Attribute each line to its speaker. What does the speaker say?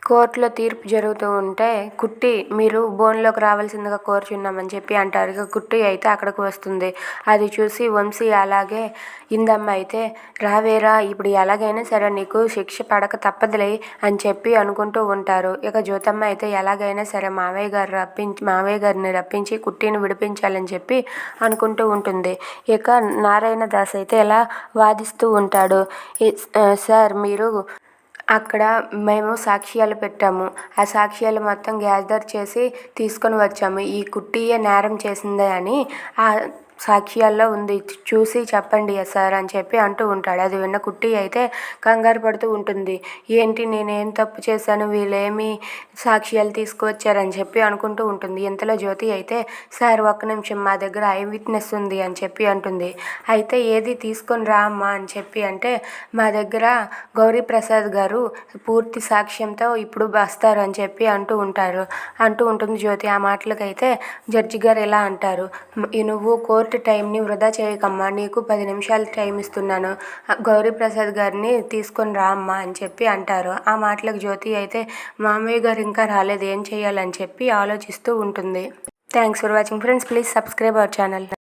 Speaker 1: కోర్టులో తీర్పు జరుగుతూ ఉంటే కుట్టి మీరు బోన్లోకి రావాల్సిందిగా కోరుచున్నామని చెప్పి అంటారు. ఇక కుట్టి అయితే అక్కడికి వస్తుంది. అది చూసి వంశీ అలాగే ఇందమ్మ అయితే రావేరా, ఇప్పుడు ఎలాగైనా సరే నీకు శిక్ష పడక తప్పదులే అని చెప్పి అనుకుంటూ ఉంటారు. ఇక జ్యోతమ్మ అయితే ఎలాగైనా సరే మావయ్య గారిని రప్పించి కుట్టిని విడిపించాలని చెప్పి అనుకుంటూ ఉంటుంది. ఇక నారాయణ దాస్ అయితే ఇలా వాదిస్తూ ఉంటాడు. సార్ మీరు అక్కడ మేము సాక్ష్యాలు పెట్టాము. ఆ సాక్ష్యాలు మొత్తం గ్యాదర్ చేసి తీసుకొని వచ్చాము. ఈ కుట్టియే నేరం చేసిందే అని ఆ సాక్ష్యాల్లో ఉంది, చూసి చెప్పండి సార్ అని చెప్పి అంటూ ఉంటాడు. అది విన్న కుట్టి అయితే కంగారు పడుతూ ఉంటుంది. ఏంటి నేనేం తప్పు చేశాను, వీళ్ళేమి సాక్ష్యాలు తీసుకువచ్చారని చెప్పి అనుకుంటూ ఉంటుంది. ఇంతలో జ్యోతి అయితే సార్ ఒక్క నిమిషం, మా దగ్గర ఐ విట్నెస్ ఉంది అని చెప్పి అంటుంది. అయితే ఏది తీసుకొని రా అమ్మా అని చెప్పి అంటే మా దగ్గర గౌరీప్రసాద్ గారు పూర్తి సాక్ష్యంతో ఇప్పుడు వస్తారు అని చెప్పి అంటూ ఉంటుంది జ్యోతి. ఆ మాటలకైతే జడ్జి గారు ఇలా అంటారు, నువ్వు కోర్టు టైంని వృధా చేయకమ్మా, నీకు 10 నిమిషాలు టైం ఇస్తున్నాను, గౌరీప్రసాద్ గారిని తీసుకొని రా అమ్మా అని చెప్పి అంటారు. ఆ మాటలకు జ్యోతి అయితే మామయ్య గారు ఇంకా రాలేదు, ఏం చేయాలని చెప్పి ఆలోచిస్తూ ఉంటుంది. Thanks for watching friends, please subscribe our channel.